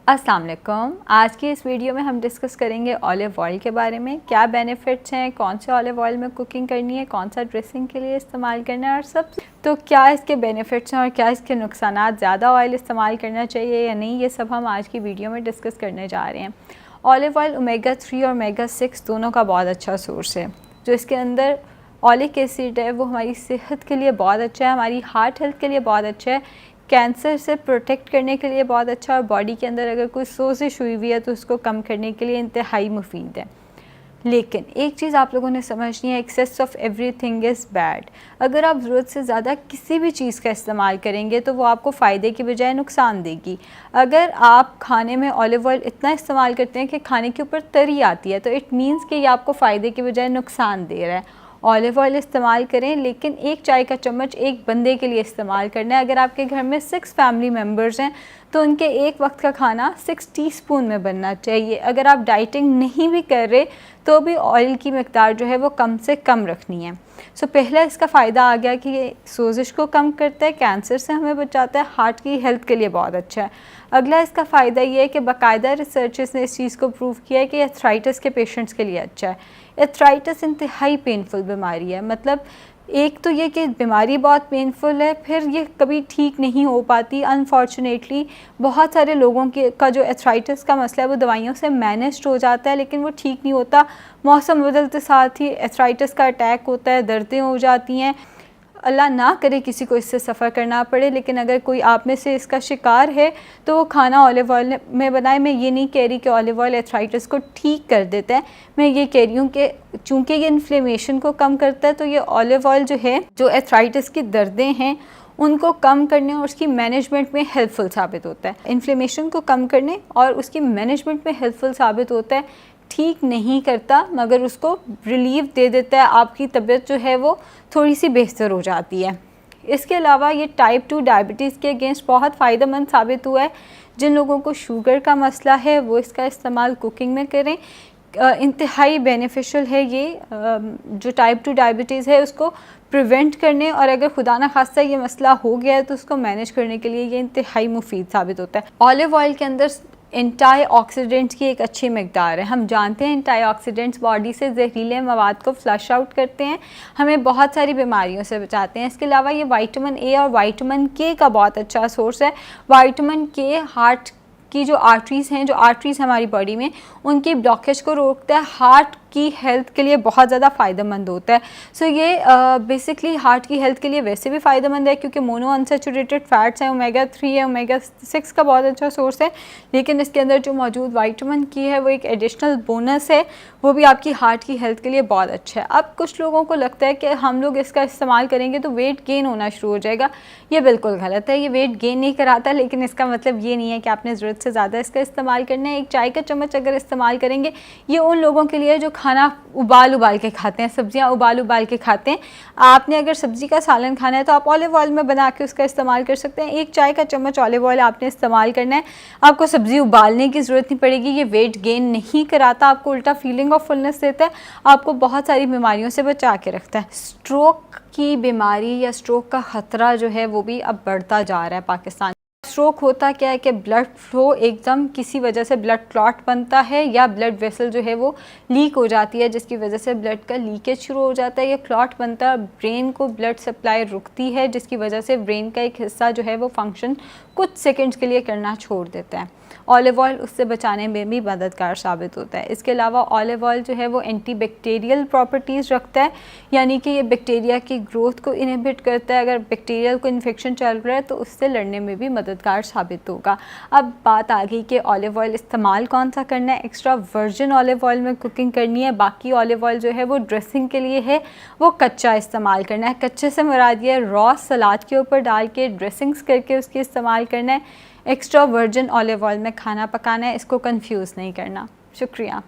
अस्सलाम वालेकुम। आज की इस वीडियो में हम डिस्कस करेंगे ऑलिव ऑयल के बारे में। क्या बेनिफिट्स हैं, कौन से ऑलिव ऑयल में कुकिंग करनी है, कौन सा ड्रेसिंग के लिए इस्तेमाल करना है और सब। तो क्या इसके बेनिफिट्स हैं और क्या इसके नुकसानात, ज़्यादा ऑयल इस्तेमाल करना चाहिए या नहीं, ये सब हम आज की वीडियो में डिस्कस करने जा रहे हैं। ऑलिव ऑयल ओमेगा 3 और ओमेगा 6 दोनों का बहुत अच्छा सोर्स है। जो इसके अंदर ऑलिक एसिड है वो हमारी सेहत के लिए बहुत अच्छा है, हमारी हार्ट हेल्थ के लिए बहुत अच्छा है, कैंसर से प्रोटेक्ट करने के लिए बहुत अच्छा है और बॉडी के अंदर अगर कोई सोजिश हुई हुई है तो उसको कम करने के लिए इंतहाई मुफीद है। लेकिन एक चीज़ आप लोगों ने समझनी है, excess of everything is bad. अगर आप ज़रूरत से ज़्यादा किसी भी चीज़ का इस्तेमाल करेंगे तो वो आपको फ़ायदे की बजाय नुकसान देगी। अगर आप खाने में ऑलिव ऑयल इतना इस्तेमाल करते हैं कि खाने के ऊपर तरी आती है तो इट मीन्स कि ये आपको फ़ायदे की बजाय नुकसान दे रहा है। ऑलिव ऑयल इस्तेमाल करें, लेकिन एक चाय का चम्मच एक बंदे के लिए इस्तेमाल करना है। अगर आपके घर में 6 फैमिली मेम्बर्स हैं तो उनके एक वक्त का खाना 6 टीस्पून में बनना चाहिए। अगर आप डाइटिंग नहीं भी कर रहे तो भी ऑयल की मकदार जो है वो कम से कम रखनी है। सो पहला इसका फ़ायदा आ गया कि ये सोजिश को कम करता है, कैंसर से हमें बचाता है, हार्ट की हेल्थ के लिए बहुत अच्छा है। अगला इसका फ़ायदा ये है कि बाकायदा रिसर्चर्स ने इस चीज़ को प्रूव किया है कि एथराइटिस के पेशेंट्स के लिए अच्छा है। एथराइटिस इंतहाई पेनफुल बीमारी है, मतलब एक तो ये कि बीमारी बहुत पेनफुल है, फिर ये कभी ठीक नहीं हो पाती। अनफॉर्चुनेटली बहुत सारे लोगों का जो एथराइटिस का मसला है वो दवाइयों से मैनेज हो जाता है, लेकिन वो ठीक नहीं होता। मौसम बदलते साथ ही एथराइटिस का अटैक होता है, दर्दें हो जाती हैं। अल्लाह ना करे किसी को इससे सफ़र करना पड़े, लेकिन अगर कोई आप में से इसका शिकार है तो वो खाना ऑलिव ऑयल में बनाए। मैं ये नहीं कह रही कि ऑलिव ऑयल एथराइटिस को ठीक कर देता है, मैं ये कह रही हूँ कि चूँकि ये इन्फ्लेमेशन को कम करता है तो ये ऑलिव ऑयल जो है, जो एथराइटिस की दर्दें हैं उनको कम करने और उसकी मैनेजमेंट में हेल्पफुल साबित होता है। इन्फ्लेमेशन को कम करने और उसकी मैनेजमेंट में हेल्पफुल साबित होता है। ठीक नहीं करता मगर उसको रिलीफ दे देता है, आपकी तबीयत जो है वो थोड़ी सी बेहतर हो जाती है। इसके अलावा ये टाइप 2 डायबिटीज़ के अगेंस्ट बहुत फ़ायदेमंद साबित हुआ है। जिन लोगों को शुगर का मसला है वो इसका इस्तेमाल कुकिंग में करें। इंतहाई बेनिफिशियल है ये, जो टाइप 2 डायबिटीज़ है उसको प्रिवेंट करने और अगर खुदा न खास्ता ये मसला हो गया है तो उसको मैनेज करने के लिए ये इंतहाई मुफीद साबित होता है। ऑलिव ऑयल के अंदर एंटीऑक्सीडेंट्स की एक अच्छी मकदार है। हम जानते हैं एंटीऑक्सीडेंट्स बॉडी से जहरीले मवाद को फ्लश आउट करते हैं, हमें बहुत सारी बीमारियों से बचाते हैं। इसके अलावा ये विटामिन ए और विटामिन के का बहुत अच्छा सोर्स है। विटामिन के हार्ट की जो आर्टरीज़ हैं, जो आर्टरीज़ हमारी बॉडी में, उनकी ब्लॉकेज को रोकता है, हार्ट की हेल्थ के लिए बहुत ज़्यादा फ़ायदेमंद होता है। सो ये बेसिकली हार्ट की हेल्थ के लिए वैसे भी फ़ायदेमंद है क्योंकि मोनो अनसैचुरेटेड फैट्स हैं, ओमेगा 3 है, ओमेगा 6 का बहुत अच्छा सोर्स है। लेकिन इसके अंदर जो मौजूद विटामिन की है वो एक एडिशनल बोनस है, वो भी आपकी हार्ट की हेल्थ के लिए बहुत अच्छा है। अब कुछ लोगों को लगता है कि हम लोग इसका इस्तेमाल करेंगे तो वेट गेन होना शुरू हो जाएगा। ये बिल्कुल गलत है, ये वेट गेन नहीं कराता, लेकिन इसका मतलब ये नहीं है कि आपने ज़रूरत से ज़्यादा इसका इस्तेमाल करना है। एक चाय का चम्मच अगर इस्तेमाल करेंगे, ये उन लोगों के लिए जो खाना उबाल के खाते हैं, सब्जियां उबाल के खाते हैं। आपने अगर सब्जी का सालन खाना है तो आप ऑलिव ऑयल में बना के उसका इस्तेमाल कर सकते हैं। एक चाय का चम्मच ऑलिव ऑयल आपने इस्तेमाल करना है, आपको सब्ज़ी उबालने की ज़रूरत नहीं पड़ेगी। ये वेट गेन नहीं कराता, आपको उल्टा फीलिंग ऑफ फुलनेस देता है, आपको बहुत सारी बीमारियों से बचा के रखता है। स्ट्रोक की बीमारी या स्ट्रोक का ख़तरा जो है वो भी अब बढ़ता जा रहा है पाकिस्तान। स्ट्रोक होता क्या है कि ब्लड फ्लो एकदम किसी वजह से ब्लड क्लॉट बनता है या ब्लड वेसल जो है वो लीक हो जाती है, जिसकी वजह से ब्लड का लीकेज शुरू हो जाता है। ये क्लॉट बनता है, ब्रेन को ब्लड सप्लाई रुकती है, जिसकी वजह से ब्रेन का एक हिस्सा जो है वो फंक्शन कुछ सेकंड्स के लिए करना छोड़ देता है। ऑलिव ऑयल उससे बचाने में भी मददगार साबित होता है। इसके अलावा ऑलिव ऑयल जो है वो एंटीबैक्टीरियल प्रॉपर्टीज़ रखता है, यानी कि ये बैक्टीरिया की ग्रोथ को इनहिबिट करता है। अगर बैक्टीरियल को इन्फेक्शन चल रहा है तो उससे लड़ने में भी मददगार साबित होगा। अब बात आ गई कि ऑलिव ऑयल इस्तेमाल कौन सा करना है। एक्स्ट्रा वर्जिन ऑलिव ऑयल में कुकिंग करनी है, बाकी ऑलिव ऑयल जो है वो ड्रेसिंग के लिए है, वो कच्चा इस्तेमाल करना है। कच्चे से मुराद ये रॉ सलाद के ऊपर डाल के ड्रेसिंग्स करके उसकी इस्तेमाल करना है। एक्स्ट्रा वर्जिन ऑलिव ऑयल में खाना पकाना है, इसको कंफ्यूज नहीं करना। शुक्रिया।